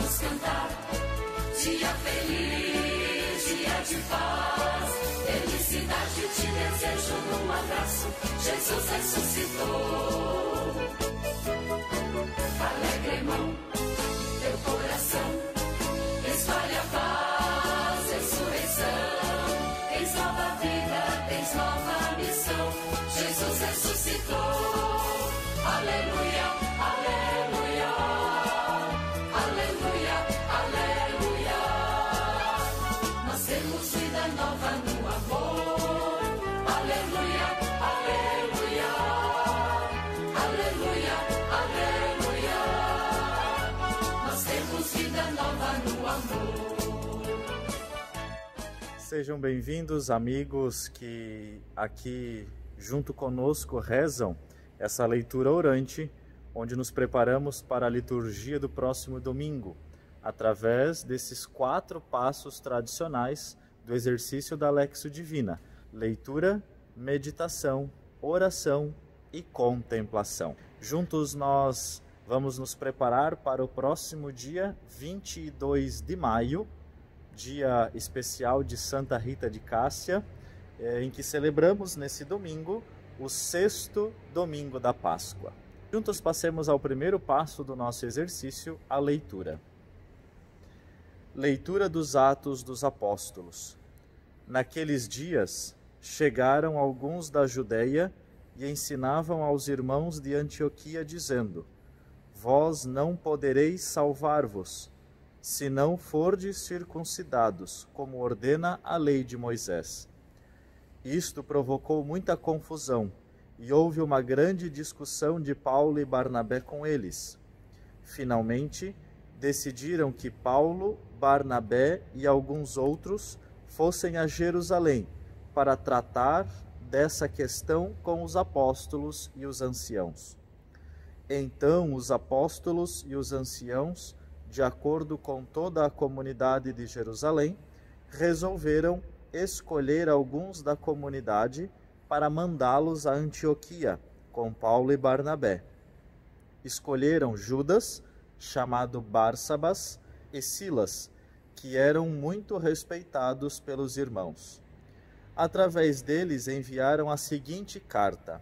vamos cantar. Dia feliz, dia de paz, felicidade te desejo num abraço. Jesus ressuscitou. Alegre, irmão, teu coração espalha paz, ressurreição. Tens nova vida, tens nova missão. Jesus ressuscitou. Aleluia, aleluia, aleluia, aleluia. Nós temos vida nova no amor. Aleluia, aleluia, aleluia, aleluia. Nós temos vida nova no amor. Sejam bem-vindos, amigos que aqui junto conosco rezam essa leitura orante, onde nos preparamos para a liturgia do próximo domingo, através desses 4 passos tradicionais do exercício da Lexio Divina: leitura, meditação, oração e contemplação. Juntos nós vamos nos preparar para o próximo dia 22 de maio, dia especial de Santa Rita de Cássia, em que celebramos nesse domingo o 6º domingo da Páscoa. Juntos passemos ao primeiro passo do nosso exercício, a leitura. Leitura dos Atos dos Apóstolos. Naqueles dias chegaram alguns da Judeia e ensinavam aos irmãos de Antioquia, dizendo: Vós não podereis salvar-vos, se não fordes circuncidados, como ordena a lei de Moisés. Isto provocou muita confusão, e houve uma grande discussão de Paulo e Barnabé com eles. Finalmente, decidiram que Paulo, Barnabé e alguns outros fossem a Jerusalém para tratar dessa questão com os apóstolos e os anciãos. Então, os apóstolos e os anciãos, de acordo com toda a comunidade de Jerusalém, resolveram escolher alguns da comunidade para mandá-los a Antioquia com Paulo e Barnabé. Escolheram Judas, chamado Barsabas, e Silas, que eram muito respeitados pelos irmãos. Através deles enviaram a seguinte carta: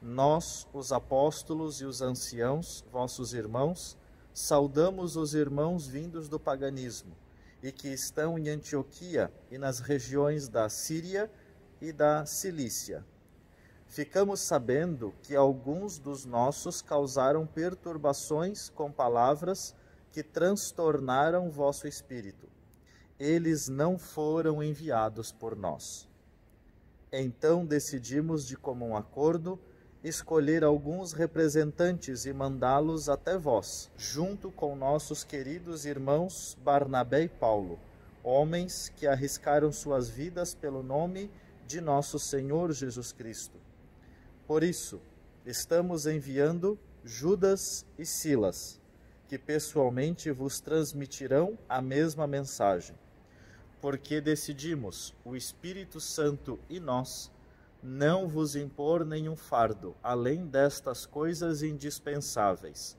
Nós, os apóstolos e os anciãos, vossos irmãos, saudamos os irmãos vindos do paganismo e que estão em Antioquia e nas regiões da Síria e da Cilícia. Ficamos sabendo que alguns dos nossos causaram perturbações com palavras que transtornaram vosso espírito. Eles não foram enviados por nós. Então decidimos de comum acordo escolher alguns representantes e mandá-los até vós, junto com nossos queridos irmãos Barnabé e Paulo, homens que arriscaram suas vidas pelo nome de nosso Senhor Jesus Cristo. Por isso, estamos enviando Judas e Silas, que pessoalmente vos transmitirão a mesma mensagem, porque decidimos, o Espírito Santo e nós, não vos impor nenhum fardo, além destas coisas indispensáveis: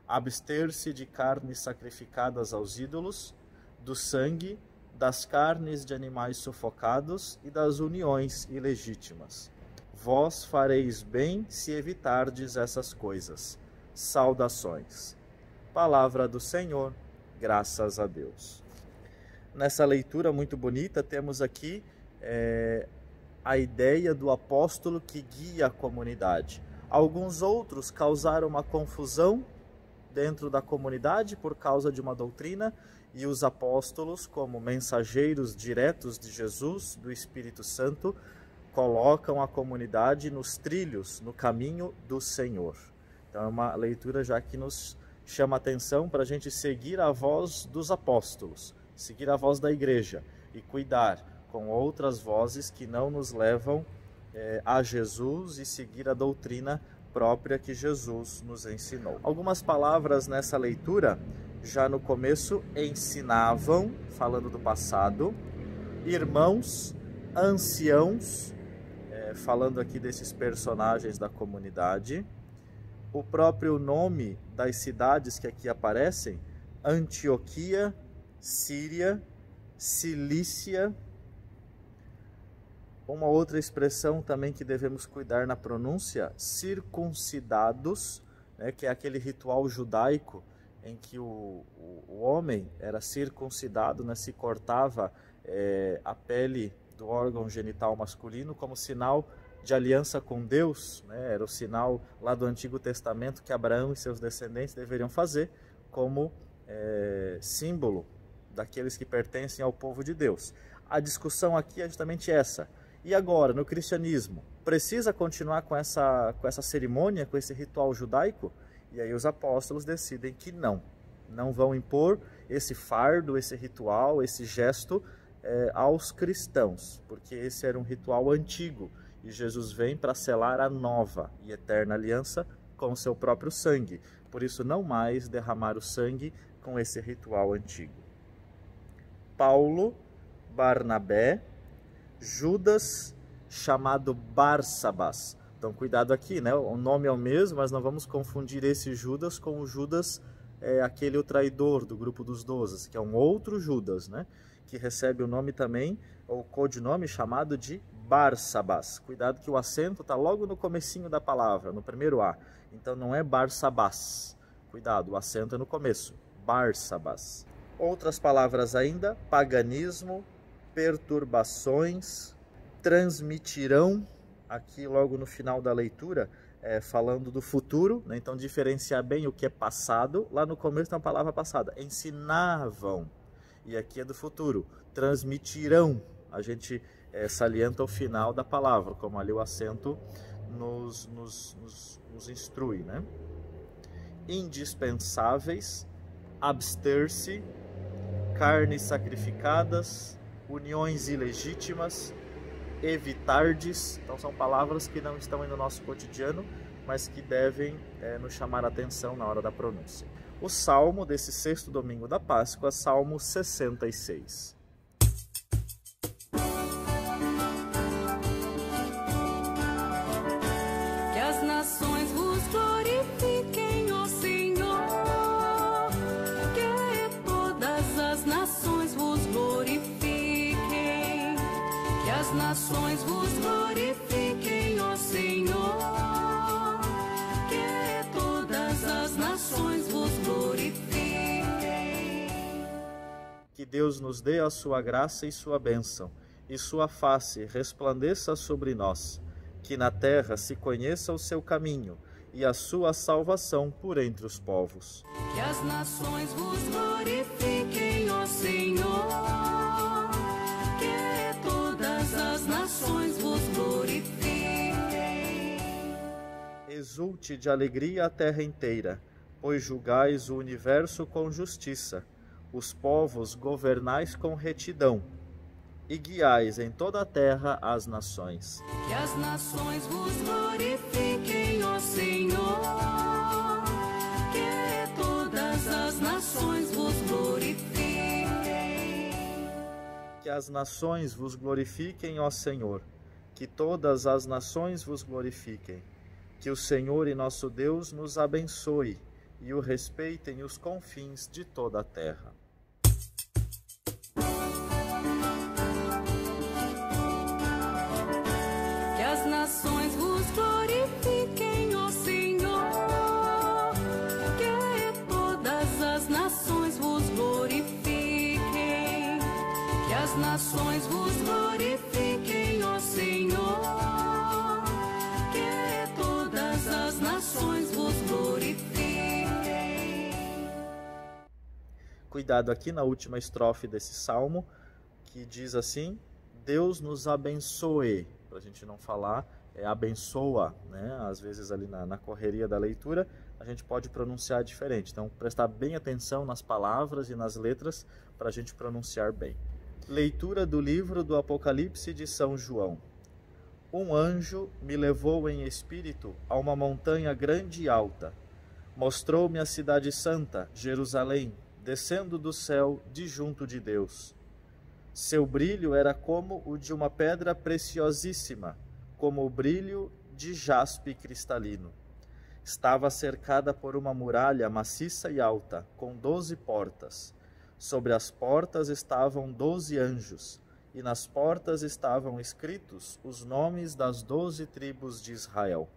abster-se de carnes sacrificadas aos ídolos, do sangue, das carnes de animais sufocados e das uniões ilegítimas. Vós fareis bem se evitardes essas coisas. Saudações. Palavra do Senhor, graças a Deus. Nessa leitura muito bonita, temos aqui a ideia do apóstolo que guia a comunidade. Alguns outros causaram uma confusão dentro da comunidade por causa de uma doutrina, e os apóstolos, como mensageiros diretos de Jesus, do Espírito Santo, colocam a comunidade nos trilhos, no caminho do Senhor. Então é uma leitura já que nos chama a atenção para a gente seguir a voz dos apóstolos, seguir a voz da igreja e cuidar com outras vozes que não nos levam a Jesus e seguir a doutrina própria que Jesus nos ensinou. Algumas palavras nessa leitura, já no começo, ensinavam, falando do passado, irmãos, anciãos, falando aqui desses personagens da comunidade. O próprio nome das cidades que aqui aparecem Antioquia, Síria, Cilícia. Uma outra expressão também que devemos cuidar na pronúncia, circuncidados, né, que é aquele ritual judaico em que o homem era circuncidado, né, se cortava a pele do órgão genital masculino como sinal de aliança com Deus, né, era o sinal lá do Antigo Testamento que Abraão e seus descendentes deveriam fazer como símbolo daqueles que pertencem ao povo de Deus. A discussão aqui é justamente essa. E agora, no cristianismo, precisa continuar com essa cerimônia, com esse ritual judaico? E aí os apóstolos decidem que não vão impor esse fardo, esse ritual, esse gesto aos cristãos, porque esse era um ritual antigo e Jesus vem para selar a nova e eterna aliança com o seu próprio sangue. Por isso, não mais derramar o sangue com esse ritual antigo. Paulo, Barnabé, Judas, chamado Barsabás. Então, cuidado aqui, né? O nome é o mesmo, mas não vamos confundir esse Judas com o Judas, aquele o traidor do grupo dos 12, que é um outro Judas, né? Que recebe o nome também, ou codinome chamado de Barsabás. Cuidado que o acento está logo no comecinho da palavra, no primeiro A. Então, não é Barsabás. Cuidado, o acento é no começo. Barsabás. Outras palavras ainda, paganismo, perturbações, transmitirão, aqui logo no final da leitura, falando do futuro, né? Então diferenciar bem o que é passado, lá no começo tem uma palavra passada, ensinavam, e aqui é do futuro, transmitirão, a gente salienta o final da palavra, como ali o acento nos instrui, né? Indispensáveis, abster-se, carnes sacrificadas, uniões ilegítimas, evitardes. Então são palavras que não estão aí no nosso cotidiano, mas que devem nos chamar a atenção na hora da pronúncia. O salmo desse sexto domingo da Páscoa, Salmo 66. Que as nações vos glorifiquem, ó Senhor, que todas as nações vos glorifiquem, que as nações vos glorifiquem, ó Senhor, que todas as nações vos glorifiquem. Que Deus nos dê a sua graça e sua bênção, e sua face resplandeça sobre nós, que na terra se conheça o seu caminho e a sua salvação por entre os povos. Que as nações vos glorifiquem, ó Senhor, que todas as nações vos glorifiquem. Exulte de alegria a terra inteira, pois julgais o universo com justiça, os povos governais com retidão, e guiais em toda a terra as nações. Que as nações vos glorifiquem, ó Senhor, que todas as nações vos glorifiquem. Que as nações vos glorifiquem, ó Senhor, que todas as nações vos glorifiquem. Que o Senhor e nosso Deus nos abençoe e o respeitem os confins de toda a terra. Que as nações vos glorifiquem, ó Senhor, que todas as nações vos glorifiquem, que as nações vos glorifiquem, ó Senhor, que todas as nações vos glorifiquem. Cuidado aqui na última estrofe desse salmo, que diz assim: Deus nos abençoe. Para a gente não falar abençoa, né? Às vezes ali na correria da leitura a gente pode pronunciar diferente. Então prestar bem atenção nas palavras e nas letras para a gente pronunciar bem. Leitura do livro do Apocalipse de São João. Um anjo me levou em espírito a uma montanha grande e alta. Mostrou-me a cidade santa, Jerusalém, descendo do céu de junto de Deus. Seu brilho era como o de uma pedra preciosíssima, como o brilho de jaspe cristalino. Estava cercada por uma muralha maciça e alta, com 12 portas. Sobre as portas estavam 12 anjos, e nas portas estavam escritos os nomes das 12 tribos de Israel.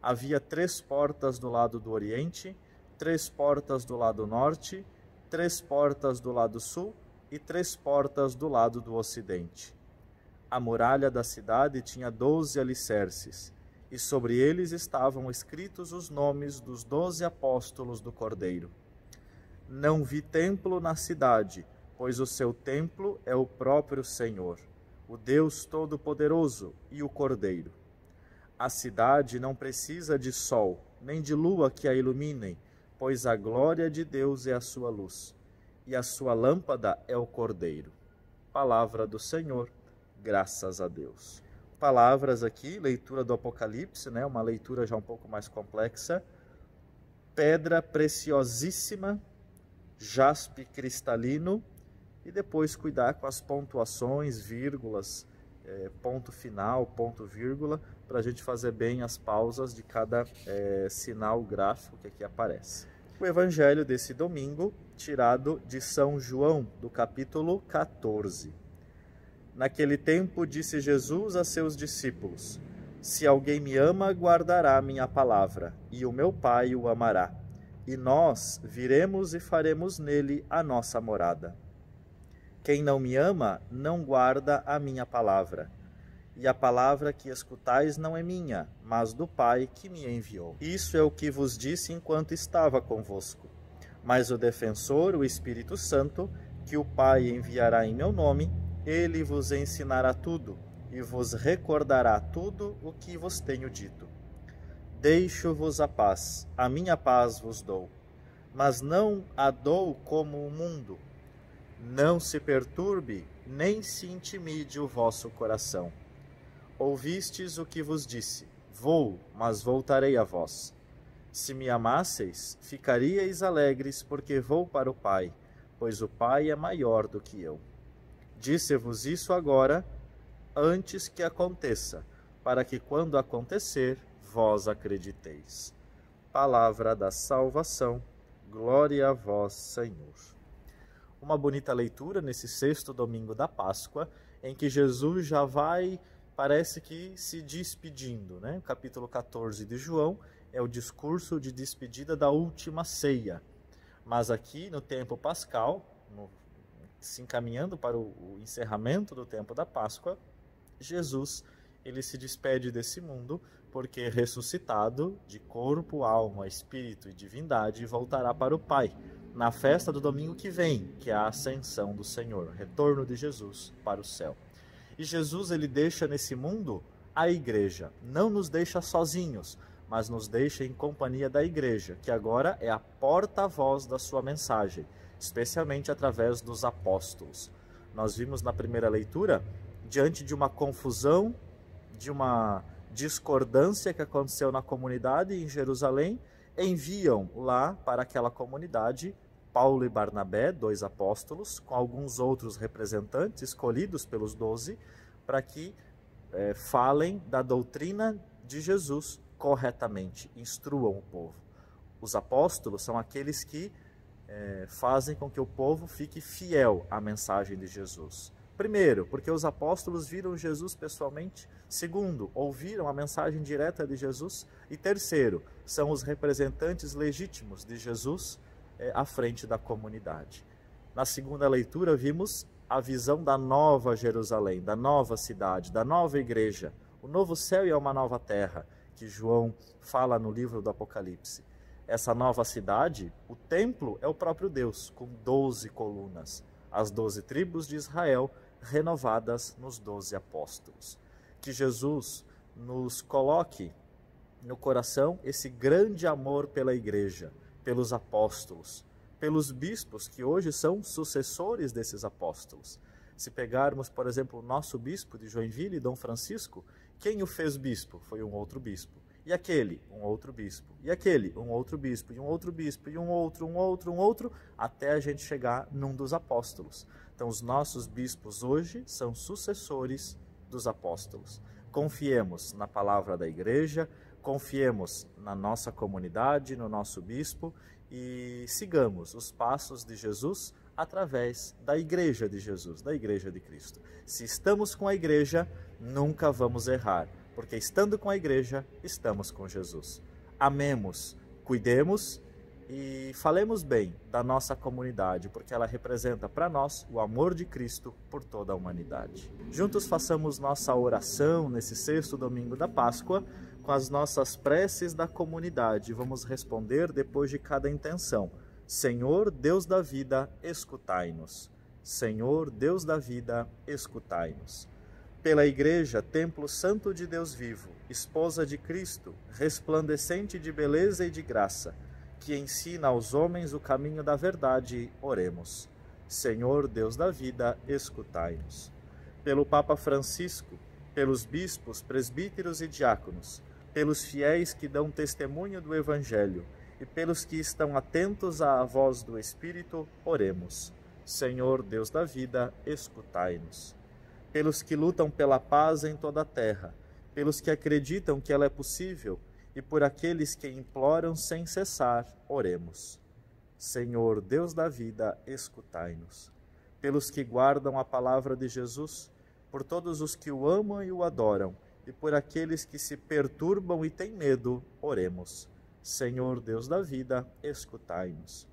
Havia 3 portas do lado do oriente, 3 portas do lado norte, 3 portas do lado sul e 3 portas do lado do ocidente. A muralha da cidade tinha 12 alicerces, e sobre eles estavam escritos os nomes dos 12 apóstolos do Cordeiro. Não vi templo na cidade, pois o seu templo é o próprio Senhor, o Deus Todo-Poderoso e o Cordeiro. A cidade não precisa de sol, nem de lua que a iluminem, pois a glória de Deus é a sua luz, e a sua lâmpada é o Cordeiro. Palavra do Senhor, graças a Deus. Palavras aqui, leitura do Apocalipse, né? Uma leitura já um pouco mais complexa. Pedra preciosíssima, jaspe cristalino, e depois cuidar com as pontuações, vírgulas, ponto final, ponto vírgula, para a gente fazer bem as pausas de cada sinal gráfico que aqui aparece. O evangelho desse domingo, tirado de São João, do capítulo 14. Naquele tempo disse Jesus a seus discípulos: Se alguém me ama, guardará minha palavra, e o meu Pai o amará. E nós viremos e faremos nele a nossa morada. Quem não me ama, não guarda a minha palavra. E a palavra que escutais não é minha, mas do Pai que me enviou. Isso é o que vos disse enquanto estava convosco. Mas o defensor, o Espírito Santo, que o Pai enviará em meu nome, ele vos ensinará tudo e vos recordará tudo o que vos tenho dito. Deixo-vos a minha paz vos dou, mas não a dou como o mundo. Não se perturbe, nem se intimide o vosso coração. Ouvistes o que vos disse: vou, mas voltarei a vós. Se me amasseis, ficaríeis alegres, porque vou para o Pai, pois o Pai é maior do que eu. Disse-vos isso agora, antes que aconteça, para que quando acontecer, vós acrediteis. Palavra da salvação, glória a vós, Senhor. Uma bonita leitura nesse 6º domingo da Páscoa, em que Jesus já vai, parece que se despedindo, né? O capítulo 14 de João é o discurso de despedida da última ceia. Mas aqui no tempo pascal, se encaminhando para o encerramento do tempo da Páscoa, Jesus ele se despede desse mundo porque ressuscitado de corpo, alma, espírito e divindade voltará para o Pai na festa do domingo que vem, que é a ascensão do Senhor, retorno de Jesus para o céu. E Jesus ele deixa nesse mundo a igreja, não nos deixa sozinhos, mas nos deixa em companhia da igreja, que agora é a porta-voz da sua mensagem, especialmente através dos apóstolos. Nós vimos na primeira leitura, diante de uma confusão, de uma discordância que aconteceu na comunidade em Jerusalém, enviam lá para aquela comunidade Paulo e Barnabé, 2 apóstolos, com alguns outros representantes escolhidos pelos 12, para que falem da doutrina de Jesus corretamente, instruam o povo. Os apóstolos são aqueles que fazem com que o povo fique fiel à mensagem de Jesus. Primeiro, porque os apóstolos viram Jesus pessoalmente. Segundo, ouviram a mensagem direta de Jesus. E terceiro, são os representantes legítimos de Jesus à frente da comunidade. Na segunda leitura, vimos a visão da nova Jerusalém, da nova cidade, da nova igreja, o novo céu e uma nova terra, que João fala no livro do Apocalipse. Essa nova cidade, o templo é o próprio Deus, com 12 colunas, as 12 tribos de Israel renovadas nos 12 apóstolos. Que Jesus nos coloque no coração esse grande amor pela igreja, pelos apóstolos, pelos bispos que hoje são sucessores desses apóstolos. Se pegarmos, por exemplo, o nosso bispo de Joinville, Dom Francisco, quem o fez bispo? Foi um outro bispo. E aquele, um outro bispo. E aquele, um outro bispo. E um outro bispo. E um outro, até a gente chegar num dos apóstolos. Então, os nossos bispos hoje são sucessores dos apóstolos. Confiemos na palavra da igreja, Confiemos na nossa comunidade, no nosso bispo e sigamos os passos de Jesus através da Igreja de Jesus, da Igreja de Cristo. Se estamos com a Igreja, nunca vamos errar, porque estando com a Igreja, estamos com Jesus. Amemos, cuidemos e falemos bem da nossa comunidade, porque ela representa para nós o amor de Cristo por toda a humanidade. Juntos façamos nossa oração nesse sexto domingo da Páscoa, com as nossas preces da comunidade. Vamos responder depois de cada intenção. Senhor, Deus da vida, escutai-nos. Senhor, Deus da vida, escutai-nos. Pela Igreja, templo santo de Deus vivo, esposa de Cristo, resplandecente de beleza e de graça, que ensina aos homens o caminho da verdade, oremos. Senhor, Deus da vida, escutai-nos. Pelo Papa Francisco, pelos bispos, presbíteros e diáconos, pelos fiéis que dão testemunho do Evangelho e pelos que estão atentos à voz do Espírito, oremos. Senhor, Deus da vida, escutai-nos. Pelos que lutam pela paz em toda a terra, pelos que acreditam que ela é possível e por aqueles que imploram sem cessar, oremos. Senhor, Deus da vida, escutai-nos. Pelos que guardam a palavra de Jesus, por todos os que o amam e o adoram, e por aqueles que se perturbam e têm medo, oremos. Senhor, Deus da vida, escutai-nos.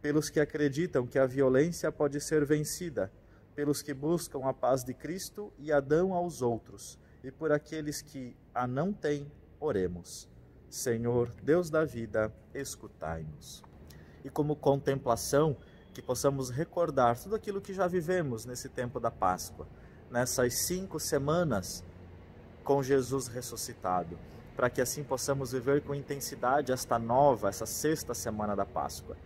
Pelos que acreditam que a violência pode ser vencida, pelos que buscam a paz de Cristo e a dão aos outros, e por aqueles que a não têm, oremos. Senhor, Deus da vida, escutai-nos. E como contemplação, que possamos recordar tudo aquilo que já vivemos nesse tempo da Páscoa, nessas 5 semanas com Jesus ressuscitado, para que assim possamos viver com intensidade esta sexta semana da Páscoa.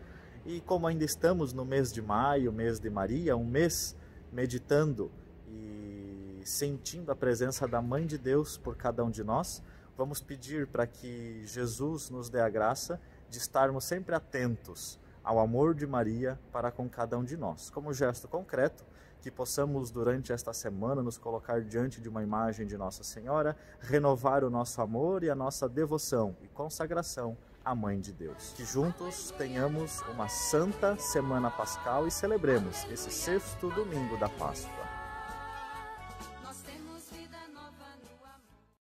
E como ainda estamos no mês de maio, mês de Maria, um mês meditando e sentindo a presença da Mãe de Deus por cada um de nós, vamos pedir para que Jesus nos dê a graça de estarmos sempre atentos ao amor de Maria para com cada um de nós. Como gesto concreto, que possamos durante esta semana nos colocar diante de uma imagem de Nossa Senhora, renovar o nosso amor e a nossa devoção e consagração à Mãe de Deus. Que juntos tenhamos uma santa semana pascal e celebremos esse sexto domingo da Páscoa.